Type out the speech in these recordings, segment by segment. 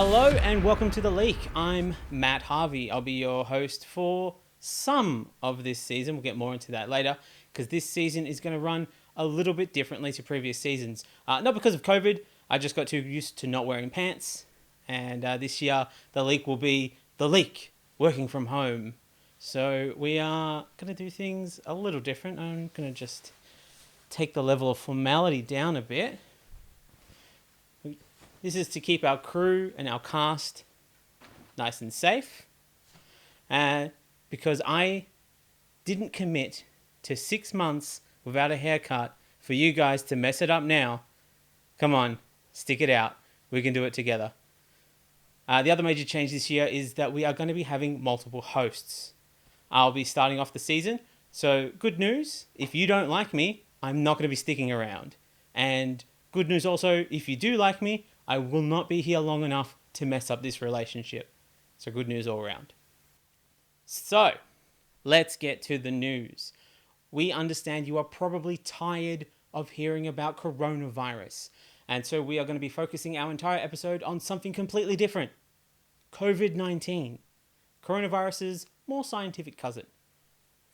Hello and welcome to The Leak. I'm Matt Harvey. I'll be your host for some of this season. We'll get more into that later because this season is going to run a little bit differently to previous seasons. Not because of COVID, I just got too used to not wearing pants. And this year, The Leak will be The Leak, working from home. So we are going to do things a little different. I'm going to just take the level of formality down a bit. This is to keep our crew and our cast nice and safe. Because I didn't commit to 6 months without a haircut for you guys to mess it up now. Come on, stick it out. We can do it together. The other major change this year is that we are going to be having multiple hosts. I'll be starting off the season. So good news, if you don't like me, I'm not going to be sticking around. And good news also, if you do like me, I will not be here long enough to mess up this relationship. So good news all around. So, let's get to the news. We understand you are probably tired of hearing about coronavirus. And so we are going to be focusing our entire episode on something completely different. COVID-19. Coronavirus's more scientific cousin.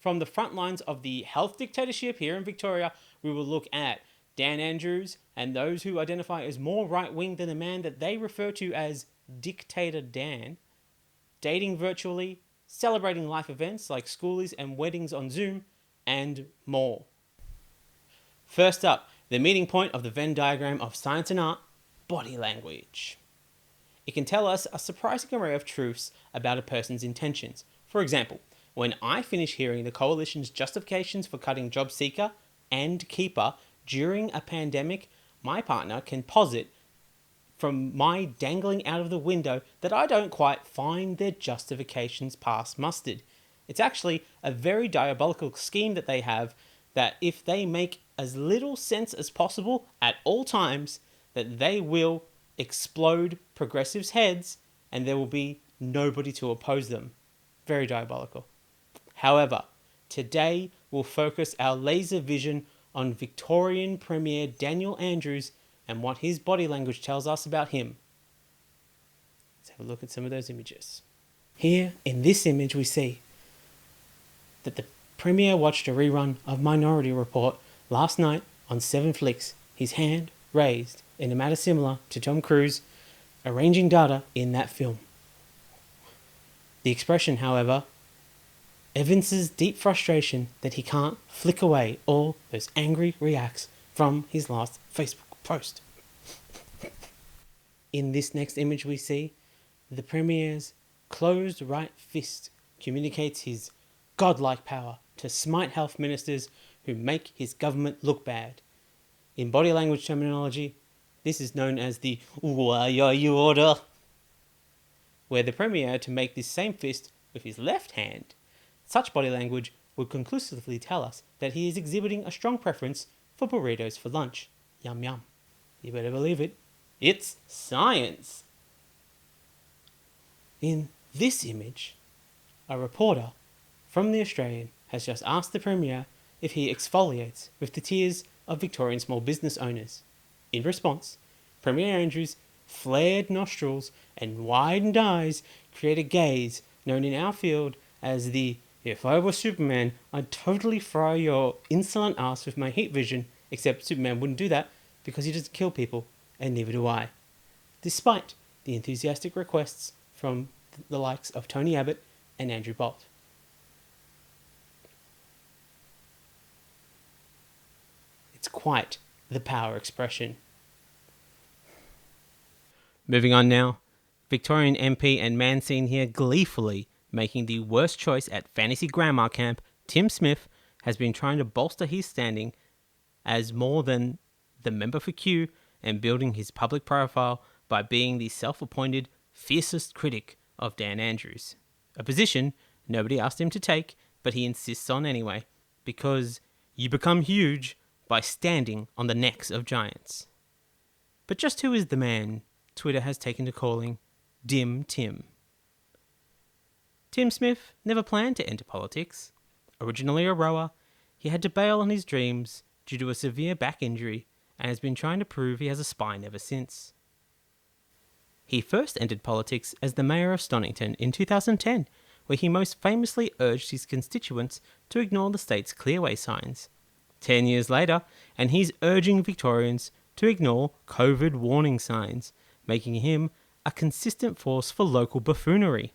From the front lines of the health dictatorship here in Victoria, we will look at Dan Andrews and those who identify as more right-wing than the man that they refer to as Dictator Dan, dating virtually, celebrating life events like schoolies and weddings on Zoom, and more. First up, the meeting point of the Venn diagram of science and art, body language. It can tell us a surprising array of truths about a person's intentions. For example, when I finish hearing the coalition's justifications for cutting job seeker and keeper during a pandemic, my partner can posit from my dangling out of the window that I don't quite find their justifications pass mustard. It's actually a very diabolical scheme that they have, that if they make as little sense as possible at all times, that they will explode progressives' heads and there will be nobody to oppose them. Very diabolical. However, today we'll focus our laser vision on Victorian Premier Daniel Andrews and what his body language tells us about him. Let's have a look at some of those images. Here, in this image, we see that the Premier watched a rerun of Minority Report last night on 7Flix, his hand raised in a manner similar to Tom Cruise arranging data in that film. The expression, however, evinces deep frustration that he can't flick away all those angry reacts from his last Facebook post. In this next image we see the Premier's closed right fist communicates his godlike power to smite health ministers who make his government look bad. In body language terminology, this is known as the "Why are you order?" where the Premier had to make this same fist with his left hand. Such body language would conclusively tell us that he is exhibiting a strong preference for burritos for lunch. Yum yum. You better believe it. It's science. In this image, a reporter from The Australian has just asked the Premier if he exfoliates with the tears of Victorian small business owners. In response, Premier Andrews' flared nostrils and widened eyes create a gaze known in our field as the "if I were Superman, I'd totally fry your insolent ass with my heat vision," except Superman wouldn't do that because he doesn't kill people, and neither do I. Despite the enthusiastic requests from the likes of Tony Abbott and Andrew Bolt. It's quite the power expression. Moving on now, Victorian MP and man seen here gleefully making the worst choice at fantasy grandma camp, Tim Smith has been trying to bolster his standing as more than the member for Q and building his public profile by being the self-appointed fiercest critic of Dan Andrews. A position nobody asked him to take, but he insists on anyway, because you become huge by standing on the necks of giants. But just who is the man Twitter has taken to calling Dim Tim? Tim Smith never planned to enter politics. Originally a rower, he had to bail on his dreams due to a severe back injury and has been trying to prove he has a spine ever since. He first entered politics as the mayor of Stonington in 2010, where he most famously urged his constituents to ignore the state's clearway signs. 10 years later, and he's urging Victorians to ignore COVID warning signs, making him a consistent force for local buffoonery.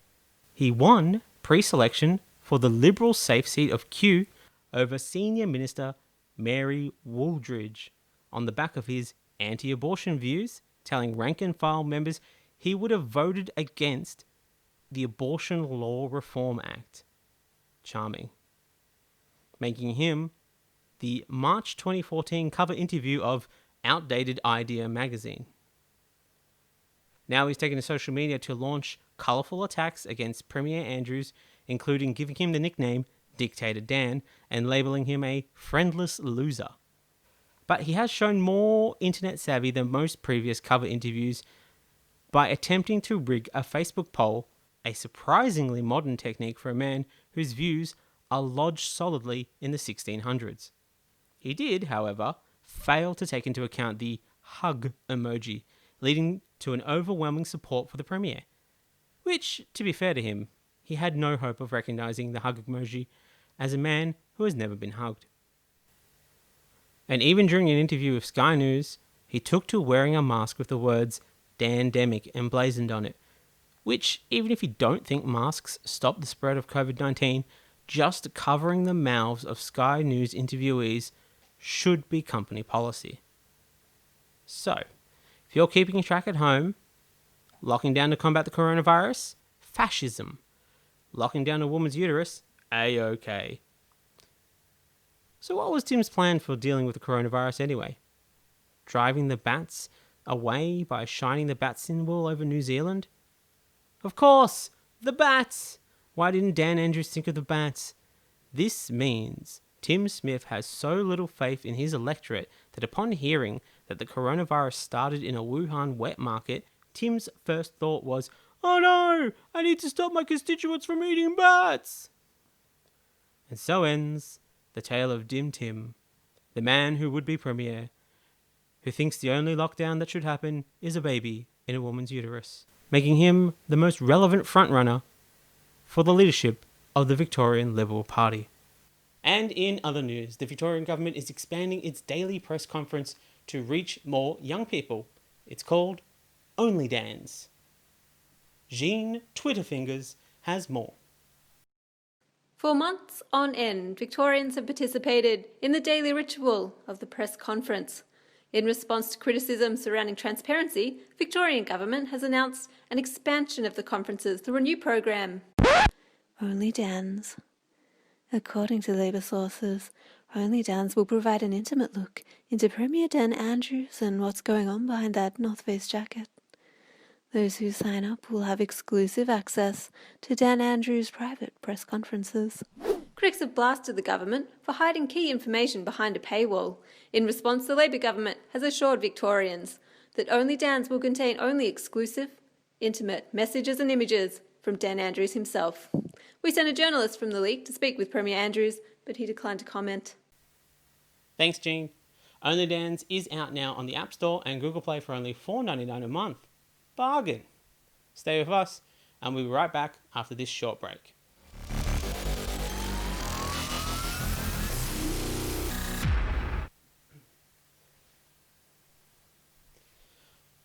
He won pre-selection for the Liberal safe seat of Kew over Senior Minister Mary Wooldridge on the back of his anti-abortion views, telling rank and file members he would have voted against the Abortion Law Reform Act. Charming. Making him the March 2014 cover interview of Outdated Idea magazine. Now he's taken to social media to launch colourful attacks against Premier Andrews, including giving him the nickname Dictator Dan and labelling him a friendless loser. But he has shown more internet savvy than most previous cover interviews by attempting to rig a Facebook poll, a surprisingly modern technique for a man whose views are lodged solidly in the 1600s. He did, however, fail to take into account the hug emoji, leading to an overwhelming support for the Premier, which, to be fair to him, he had no hope of recognising the hug emoji as a man who has never been hugged. And even during an interview with Sky News, he took to wearing a mask with the words "Dandemic" emblazoned on it, which, even if you don't think masks stop the spread of COVID-19, just covering the mouths of Sky News interviewees should be company policy. So, if you're keeping track at home, locking down to combat the coronavirus, fascism. Locking down a woman's uterus, A-OK. So what was Tim's plan for dealing with the coronavirus anyway? Driving the bats away by shining the bat symbol over New Zealand? Of course, the bats! Why didn't Dan Andrews think of the bats? This means Tim Smith has so little faith in his electorate that upon hearing that the coronavirus started in a Wuhan wet market, Tim's first thought was, "Oh no, I need to stop my constituents from eating bats!" And so ends the tale of Dim Tim, the man who would be Premier, who thinks the only lockdown that should happen is a baby in a woman's uterus, making him the most relevant frontrunner for the leadership of the Victorian Liberal Party. And in other news, the Victorian government is expanding its daily press conference to reach more young people. It's called Only Dans. Jean Twitterfingers has more. For months on end, Victorians have participated in the daily ritual of the press conference. In response to criticism surrounding transparency, the Victorian government has announced an expansion of the conferences through a new program. Only Dans. According to Labour sources, Only Dans will provide an intimate look into Premier Dan Andrews and what's going on behind that North Face jacket. Those who sign up will have exclusive access to Dan Andrews' private press conferences. Critics have blasted the government for hiding key information behind a paywall. In response, the Labour government has assured Victorians that Only Dans will contain only exclusive, intimate messages and images from Dan Andrews himself. We sent a journalist from the league to speak with Premier Andrews, but he declined to comment. Thanks, Jean. Only Dans is out now on the App Store and Google Play for only $4.99 a month. Bargain. Stay with us, and we'll be right back after this short break.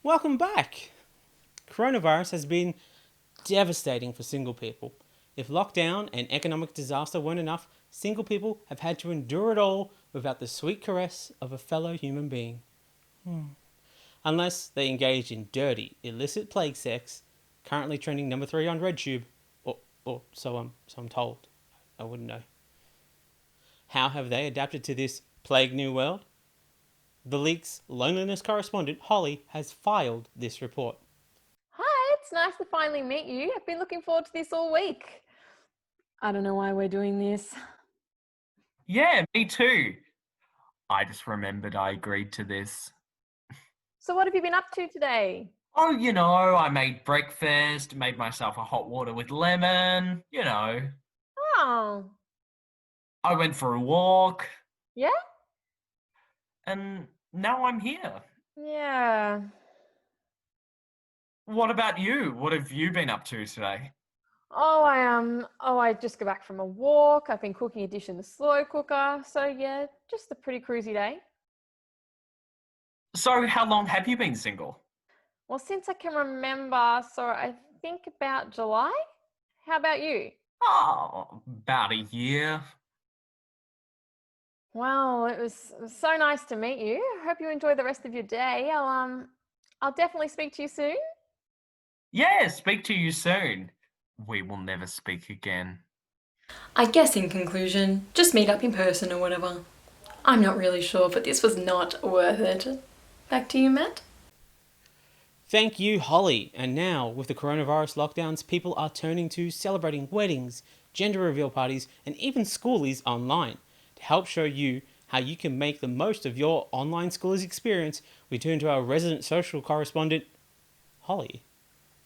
Welcome back. Coronavirus has been devastating for single people. If lockdown and economic disaster weren't enough, single people have had to endure it all without the sweet caress of a fellow human being. Unless they engage in dirty, illicit plague sex, currently trending number 3 on RedTube, or so I'm told. I wouldn't know. How have they adapted to this plague new world? The Leak's loneliness correspondent, Holly, has filed this report. Hi, it's nice to finally meet you. I've been looking forward to this all week. I don't know why we're doing this. Yeah, me too. I just remembered I agreed to this. So what have you been up to today? Oh, I made breakfast, made myself a hot water with lemon, Oh, I went for a walk, yeah? and now I'm here. Yeah. What about you? What have you been up to today? I just got back from a walk. I've been cooking a dish in the slow cooker. So yeah, just a pretty cruisy day. So how long have you been single? Well, since I can remember, so I think about July. How about you? Oh, about a year. Well, it was so nice to meet you. I hope you enjoy the rest of your day. I'll definitely speak to you soon. Yeah, speak to you soon. We will never speak again. I guess in conclusion, just meet up in person or whatever. I'm not really sure, but this was not worth it. Back to you, Matt. Thank you, Holly. And now, with the coronavirus lockdowns, people are turning to celebrating weddings, gender reveal parties, and even schoolies online. To help show you how you can make the most of your online schoolies experience, we turn to our resident social correspondent, Holly.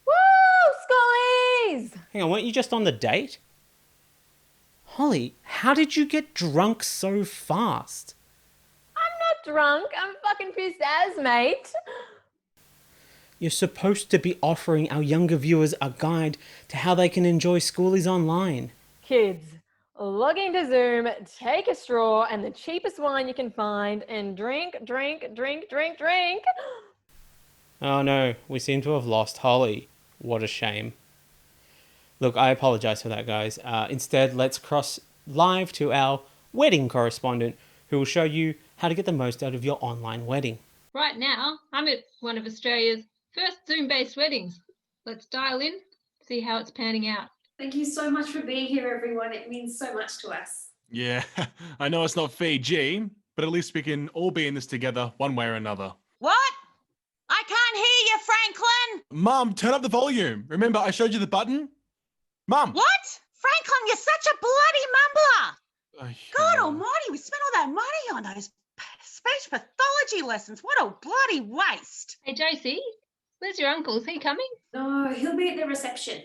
Woo, schoolies! Hang on, weren't you just on the date? Holly, how did you get drunk so fast? I'm not drunk. I'm fucking pissed as, mate. You're supposed to be offering our younger viewers a guide to how they can enjoy schoolies online. Kids, log into Zoom, take a straw and the cheapest wine you can find and drink. Oh no, we seem to have lost Holly. What a shame. Look, I apologise for that, guys. Instead, let's cross live to our wedding correspondent who will show you how to get the most out of your online wedding. Right now, I'm at one of Australia's first Zoom-based weddings. Let's dial in, see how it's panning out. Thank you so much for being here, everyone. It means so much to us. Yeah, I know it's not Fiji, but at least we can all be in this together one way or another. What? I can't hear you, Franklin. Mum, turn up the volume. Remember, I showed you the button? Mum! What? Franklin, you're such a bloody mumbler. God yeah. almighty, we spent all that money on those speech pathology lessons. What a bloody waste. Hey, Josie, where's your uncle? Is he coming? No, he'll be at the reception.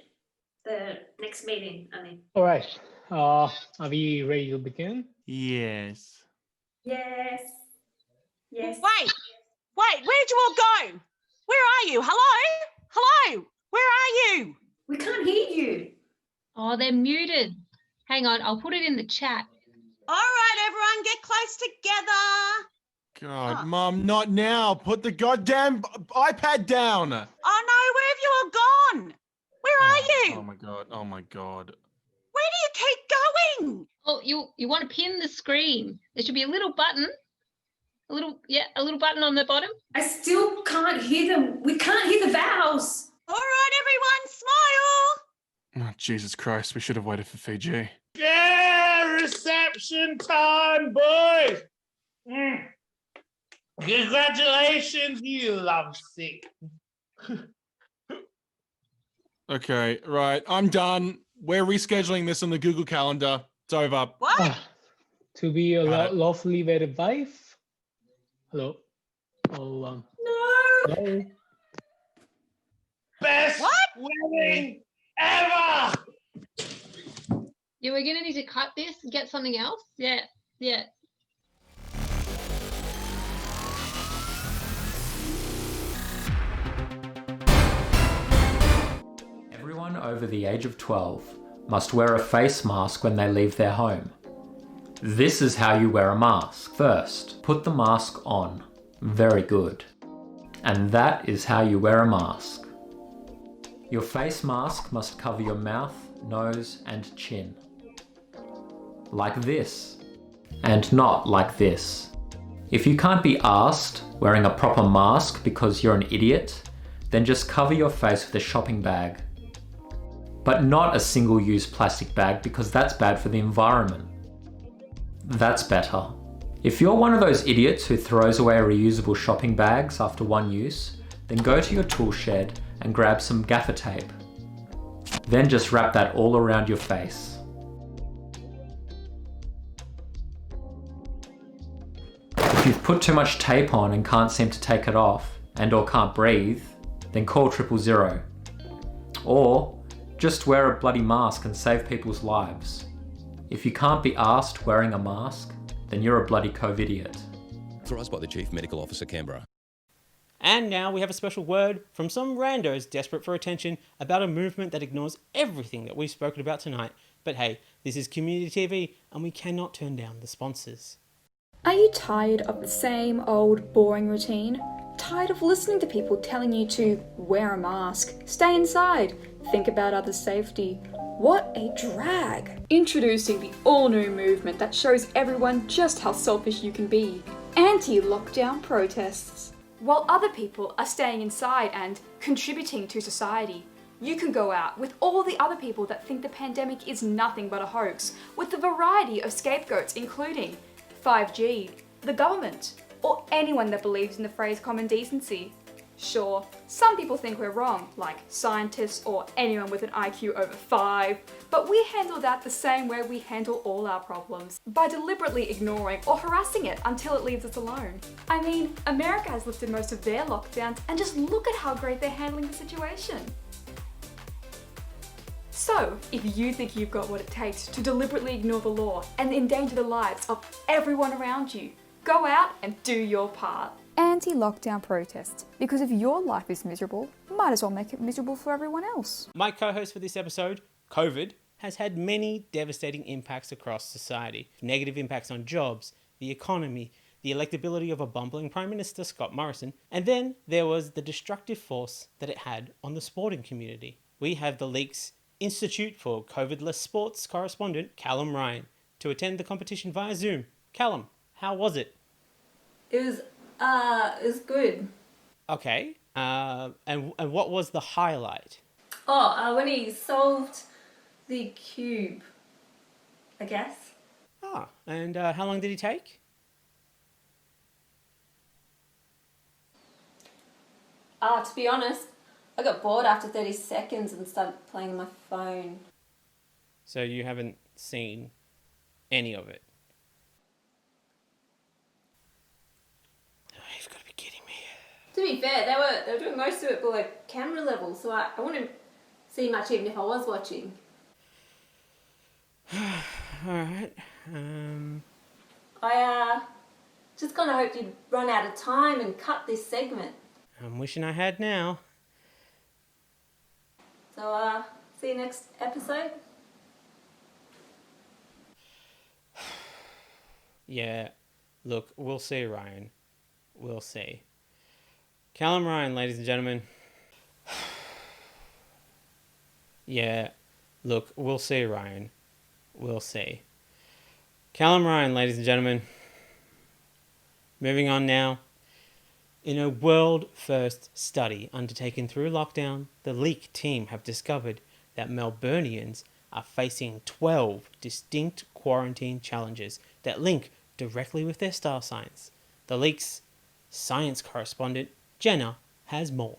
The next meeting, I mean. All right. Are we ready to begin? Yes. Yes. Yes. Wait, where'd you all go? Where are you? Hello? Where are you? We can't hear you. Oh, they're muted. Hang on, I'll put it in the chat. All right, everyone, get close together. God, Mum, not now. Put the goddamn iPad down. Oh no, where have you all gone? Where are you? Oh my God. Where do you keep going? Oh, you want to pin the screen. There should be a little button. A little button on the bottom. I still can't hear them. We can't hear the vowels. All right, everyone, smile. Oh, Jesus Christ, we should have waited for Fiji. Yeah, reception time, boys. Congratulations, you lovesick. Okay, right, I'm done. We're rescheduling this on the Google Calendar. It's over. What? To be a Got it. lawfully wedded wife? Hello? Oh, No. hello? Best wedding ever. Yeah, we're going to need to cut this and get something else. Yeah. Everyone over the age of 12 must wear a face mask when they leave their home. This is how you wear a mask. First, put the mask on. Very good. And that is how you wear a mask. Your face mask must cover your mouth, nose, and chin. Like this. And not like this. If you can't be asked wearing a proper mask because you're an idiot, then just cover your face with a shopping bag. But not a single-use plastic bag because that's bad for the environment. That's better. If you're one of those idiots who throws away reusable shopping bags after one use, then go to your tool shed and grab some gaffer tape. Then just wrap that all around your face. If you've put too much tape on and can't seem to take it off, and/or can't breathe, then call 000. Or just wear a bloody mask and save people's lives. If you can't be asked wearing a mask, then you're a bloody COVIDiot. Authorised by the Chief Medical Officer, Canberra. And now we have a special word from some randos desperate for attention about a movement that ignores everything that we've spoken about tonight. But hey, this is community TV and we cannot turn down the sponsors. Are you tired of the same old boring routine? Tired of listening to people telling you to wear a mask, stay inside, think about others' safety? What a drag! Introducing the all-new movement that shows everyone just how selfish you can be. Anti-lockdown protests. While other people are staying inside and contributing to society, you can go out with all the other people that think the pandemic is nothing but a hoax, with a variety of scapegoats including 5G, the government, or anyone that believes in the phrase common decency. Sure, some people think we're wrong, like scientists or anyone with an IQ over 5, but we handle that the same way we handle all our problems, by deliberately ignoring or harassing it until it leaves us alone. I mean, America has lifted most of their lockdowns, and just look at how great they're handling the situation. So, if you think you've got what it takes to deliberately ignore the law and endanger the lives of everyone around you, go out and do your part. Anti-lockdown protests, because if your life is miserable, might as well make it miserable for everyone else. My co-host for this episode, COVID, has had many devastating impacts across society. Negative impacts on jobs, the economy, the electability of a bumbling Prime Minister, Scott Morrison, and then there was the destructive force that it had on the sporting community. We have the Leaks Institute for COVID-less Sports correspondent, Callum Ryan, to attend the competition via Zoom. Callum, how was it? It was good. Okay, and what was the highlight? When he solved the cube, I guess. And how long did he take? To be honest, I got bored after 30 seconds and started playing on my phone. So you haven't seen any of it? You've got to be kidding me. To be fair, they were doing most of it below camera level, so I wouldn't see much even if I was watching. Alright, I just kind of hoped you'd run out of time and cut this segment. I'm wishing I had now. So, see you next episode. Yeah, look, we'll see, Ryan. We'll see. Callum Ryan, ladies and gentlemen. Yeah, look, we'll see, Ryan. We'll see. Callum Ryan, ladies and gentlemen. Moving on now. In a world-first study undertaken through lockdown, the Leak team have discovered that Melburnians are facing 12 distinct quarantine challenges that link directly with their star signs. The Leak's science correspondent, Jenna, has more.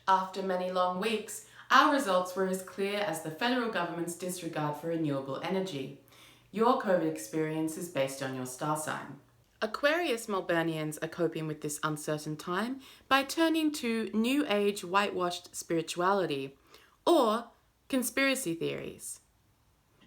After many long weeks, our results were as clear as the federal government's disregard for renewable energy. Your COVID experience is based on your star sign. Aquarius Melburnians are coping with this uncertain time by turning to New Age whitewashed spirituality or conspiracy theories.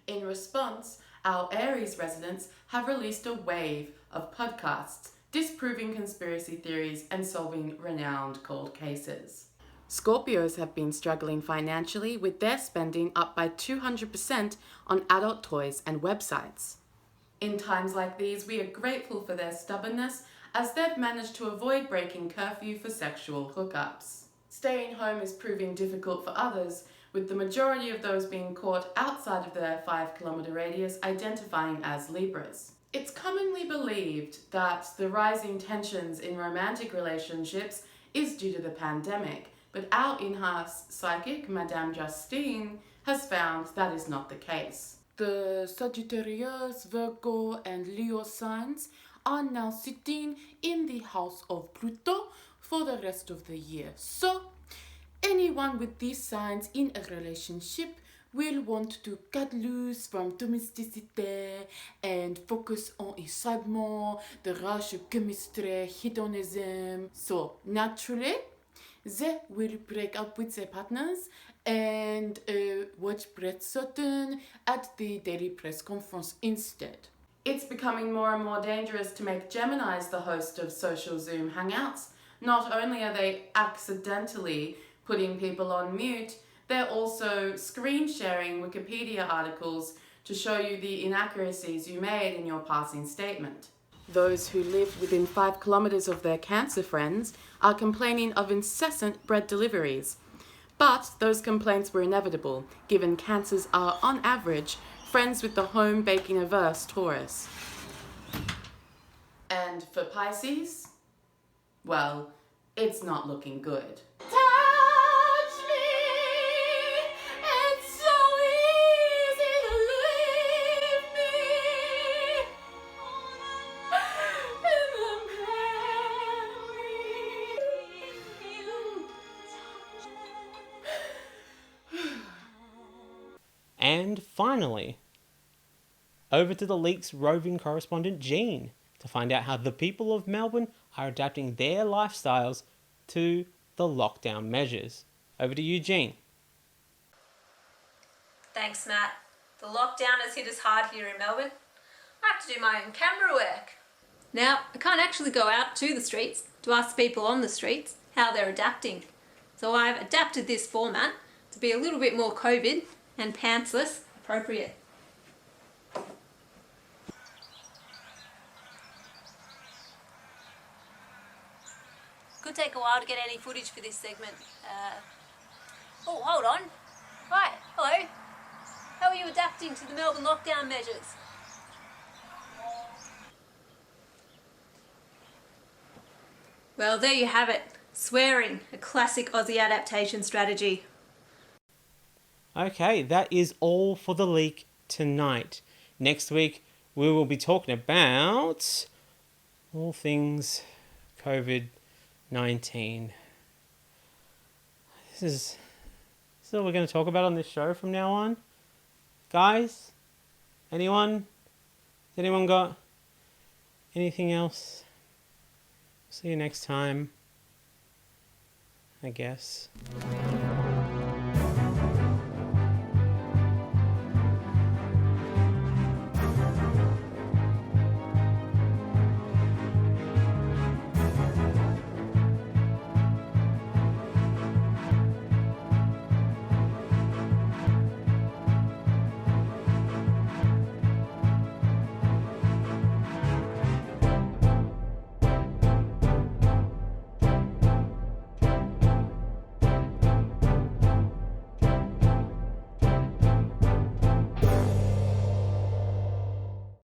In response, our Aries residents have released a wave of podcasts disproving conspiracy theories and solving renowned cold cases. Scorpios have been struggling financially with their spending up by 200% on adult toys and websites. In times like these, we are grateful for their stubbornness as they've managed to avoid breaking curfew for sexual hookups. Staying home is proving difficult for others, with the majority of those being caught outside of their 5-kilometer radius identifying as Libras. It's commonly believed that the rising tensions in romantic relationships is due to the pandemic, but our in-house psychic, Madame Justine, has found that is not the case. The Sagittarius, Virgo, and Leo signs are now sitting in the house of Pluto for the rest of the year. So, anyone with these signs in a relationship will want to cut loose from domesticity and focus on excitement, the rush of chemistry, hedonism. So, naturally, they will break up with their partners and watch Brett Sutton at the daily press conference instead. It's becoming more and more dangerous to make Geminis the host of social Zoom hangouts, Not only are they accidentally putting people on mute, they're also screen sharing Wikipedia articles to show you the inaccuracies you made in your passing statement. Those who live within 5 kilometres of their cancer friends are complaining of incessant bread deliveries. But those complaints were inevitable, given cancers are, on average, friends with the home baking averse Taurus. And for Pisces, well, it's not looking good. Touch me, it's so easy to leave me in the And finally, over to the Leaks roving correspondent Jean to find out how the people of Melbourne are adapting their lifestyles to the lockdown measures. Over to you, Jean. Thanks, Matt. The lockdown has hit us hard here in Melbourne. I have to do my own camera work. Now, I can't actually go out to the streets to ask people on the streets how they're adapting. So I've adapted this format to be a little bit more COVID and pantsless appropriate. Could take a while to get any footage for this segment. Oh, hold on. Hi, hello. How are you adapting to the Melbourne lockdown measures? Well, there you have it. Swearing, a classic Aussie adaptation strategy. Okay, that is all for the Leak tonight. Next week, we will be talking about all things COVID-19. This is all we're going to talk about on this show from now on. Guys, anyone? Has anyone got anything else? See you next time, I guess.